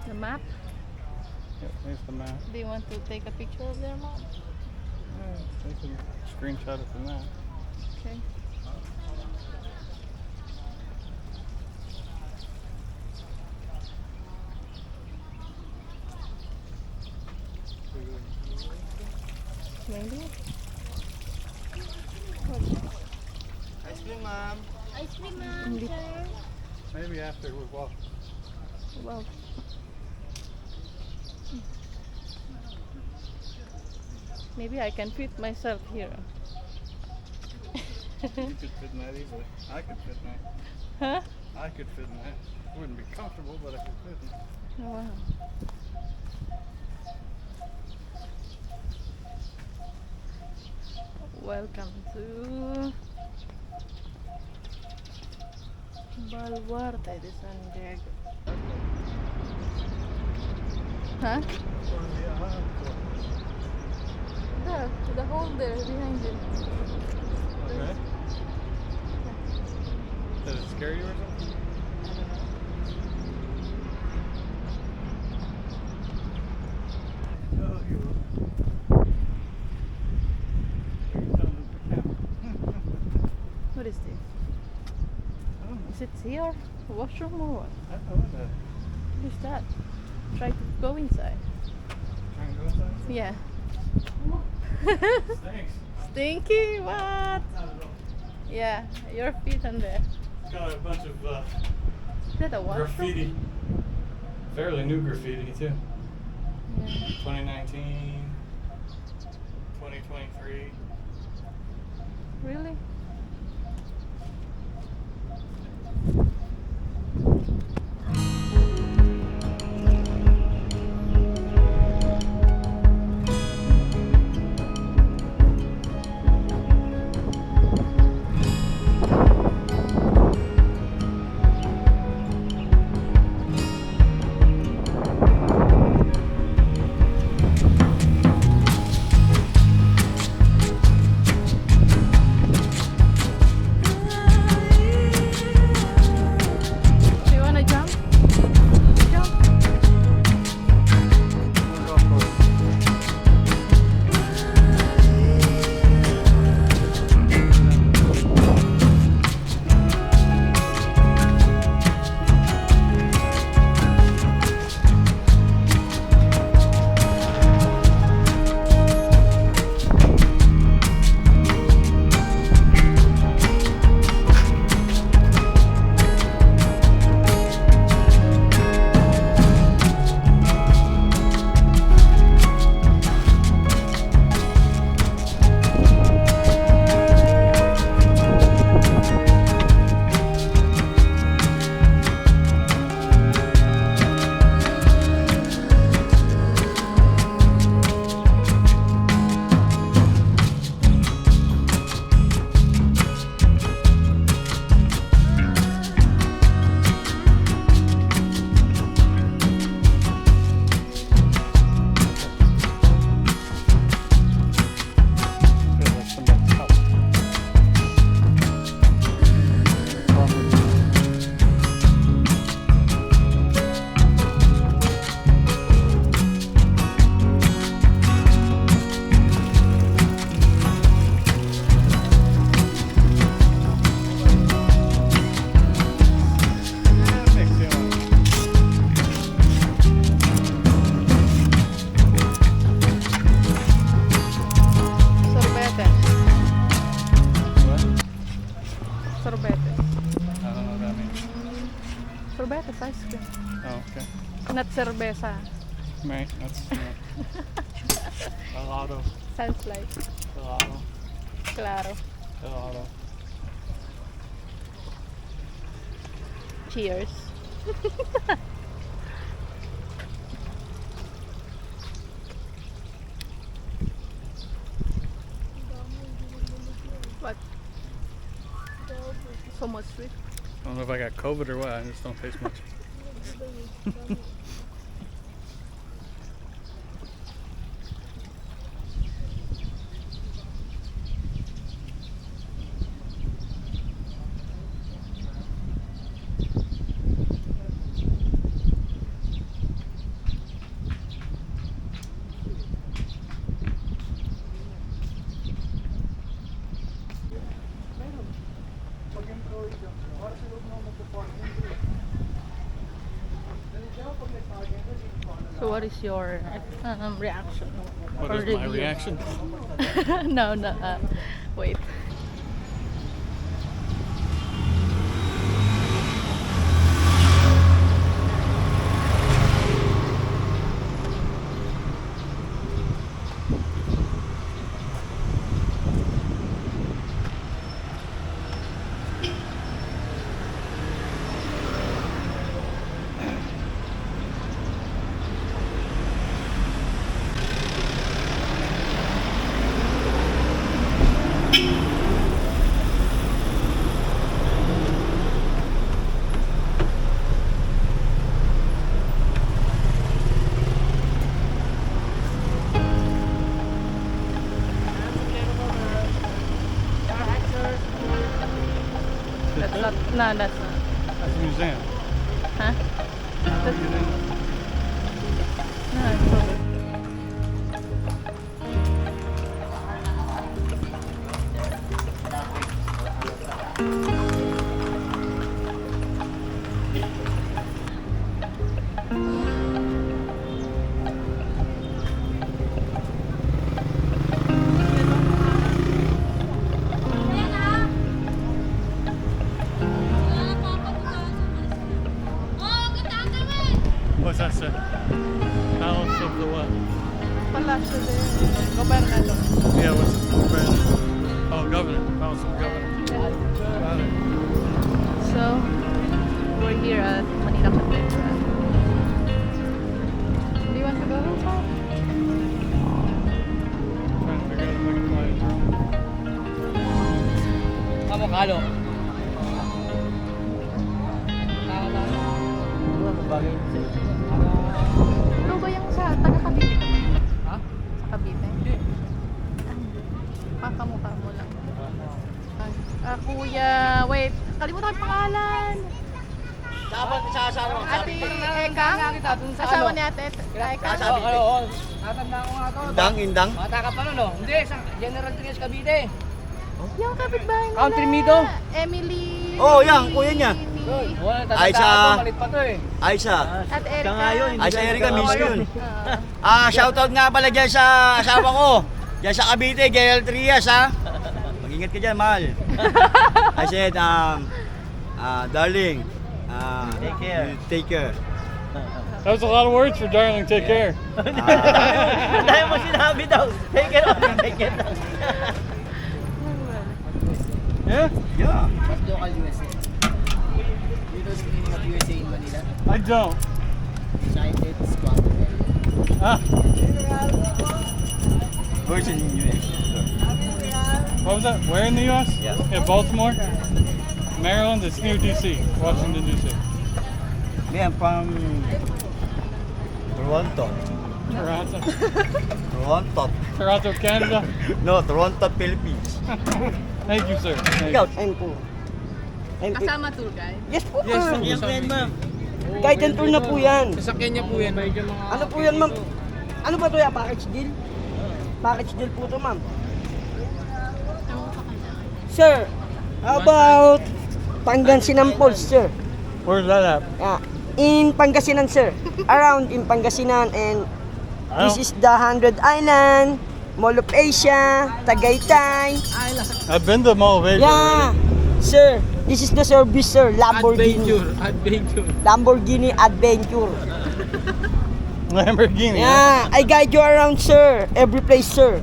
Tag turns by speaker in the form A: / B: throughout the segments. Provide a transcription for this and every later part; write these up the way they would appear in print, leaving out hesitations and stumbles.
A: The map?
B: Yep, there's the map.
A: Do you want to take a picture of their map?
B: Yeah, take a screenshot of the map.
A: Okay. Maybe?
B: Ice cream, ma'am.
C: Ice cream,
A: Hindi.
C: sir.
B: Maybe after we walk.
A: Wow. Maybe I can fit myself here.
B: You could fit in that easily. I could fit in that.
A: Huh?
B: I could fit in that. It wouldn't be comfortable, but I could fit in it.
A: Oh, wow. Welcome to Baluarte de San Diego. Huh? There, the hole there behind you.
B: Okay. Does it scare you or something?
A: I don't know.
B: No, you won't.
A: What is this? Is it here? Washroom or what?
B: I don't know that.
A: What is that? Try to go inside.
B: Trying to go inside?
A: Yeah.
B: Thanks.
A: Stinky, what?
B: Not at all.
A: Yeah, your feet on there.
B: It's got a bunch of
A: Is that a washroom?
B: graffiti. Fairly new graffiti too.
A: Yeah.
B: 2019, 2023.
A: Really? Do you wanna jump? Jump.
B: Feels like somebody's house. Yeah, big deal.
A: Sorbete.
B: What?
A: Sorbete.
B: I don't know what that means.
A: Sorbete is ice cream.
B: Oh, okay.
A: Not cerveza.
B: Right, that's helado.
A: Sounds like.
B: Helado.
A: Claro.
B: Helado.
A: Cheers. What? So much sweet.
B: I don't know if I got COVID or what. I just don't taste much.
A: So what is your reaction?
B: What
A: Or
B: is my
A: review?
B: reaction?
A: No, no. Wait. That's not. No, that's not.
B: That's a museum.
A: Huh? That's, no, it's not.
B: What's that say? Palace of the what?
A: Palacio de Gobernador.
B: Yeah, what's it? Oh, governor. Palace of governor. Got it.
A: So, we're here at Manila Cathedral. Do you want to go inside?
B: Trying to figure out if I can fly a drone.
C: Avocado.
A: Ito ba yung sa taga-Cavite ka ba?
C: Ha?
A: Sa Cavite?
C: Hindi.
A: Pakamukha mo lang. Kuya, wait. Kalimutan ang pangalan.
C: Dapat isasama mo.
A: Ate Ekang? Asawa ni Ate Ekang?
C: Oo. Natanda ko nga to.
D: Indang?
C: Bata ka pa nun, no? Hindi, sa General Trias Cavite.
A: Yung kapitbahay nila.
C: Country Mido.
A: Emily.
D: Oo, yan, kuya niya.
C: Wala,
D: Ay,
C: tatanda
D: sa-
C: ko, malit pa to eh.
D: Aisa.
A: At Erika.
D: Ay, sa Erika, miss ko yun.
A: Ah.
D: Shoutout nga pala dyan sa asawa ko. Dyan sa Cavite, Gael Trias, ha? Mag-ingat ka dyan, mahal. I said, darling,
C: Take care.
D: Take care.
B: That was a lot of words for darling. Take care.
C: Dahil mo sinabi daw. Take it on, take it on.
B: Yeah?
D: Yeah.
C: What's local USA? You know screening of USA in Manila?
B: I don't.
C: United Squad.
B: Ah,
D: Where's in US?
B: what was that? Where in the U.S.?
D: Yeah.
B: Baltimore, Maryland. It's near D.C. Washington D.C.
D: Me, I'm from Toronto.
B: Toronto,
D: Toronto.
B: Toronto, Canada.
D: No, Toronto, Philippines.
B: Thank you, sir. Thank
E: Ikaw,
B: you.
E: ayun po. Ayun po.
A: Kasama tour guide.
E: Yes po,
B: Yes,
E: ma'am.
B: yes, ma'am.
E: Guide and tour na po yan.
C: Sasakyan niya po yan. Medyo mga...
E: Ano po yan, ma'am? Ano ba to ya? Package deal? Package deal po to, ma'am. Sir, how about Pangasinan Falls, sir?
B: Where's that at?
E: In Pangasinan, sir. Around in Pangasinan, and
B: I
E: this
B: don't-
E: is the 100 Island, Mall of Asia, Tagaytay.
B: I've been to Mall of Asia
E: Yeah, sir. This is the service, sir. Lamborghini.
C: Adventure.
E: Lamborghini Adventure.
B: already. Lamborghini.
E: Yeah, I guide you around, sir. Every place, sir.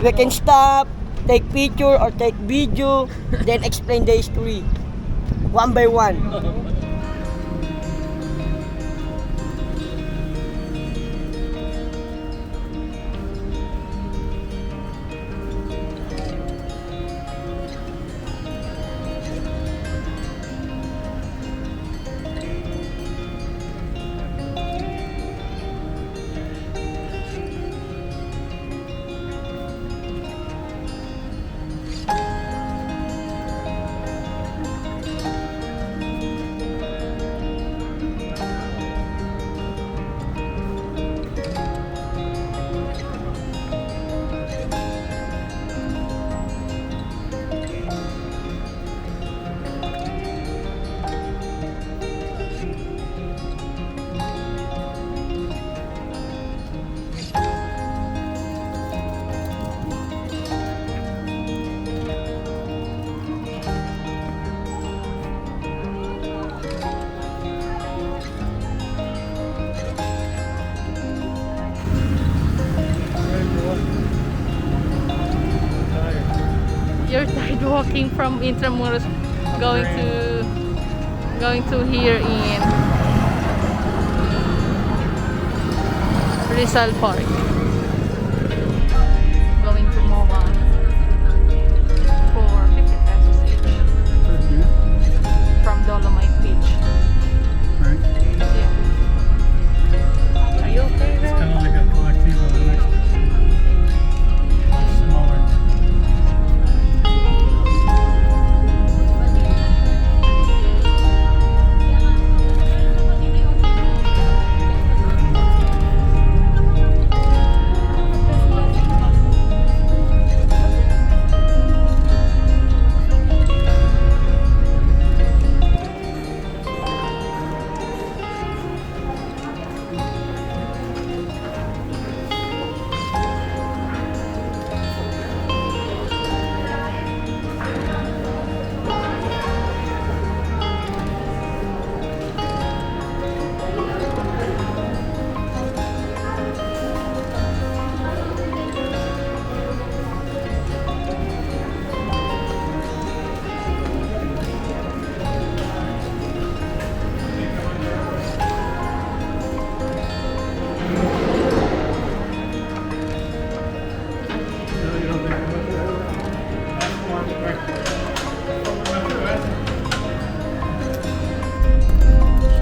E: We can stop, take picture or take video, then explain the history. One by one.
A: walking from Intramuros going to here in Rizal Park.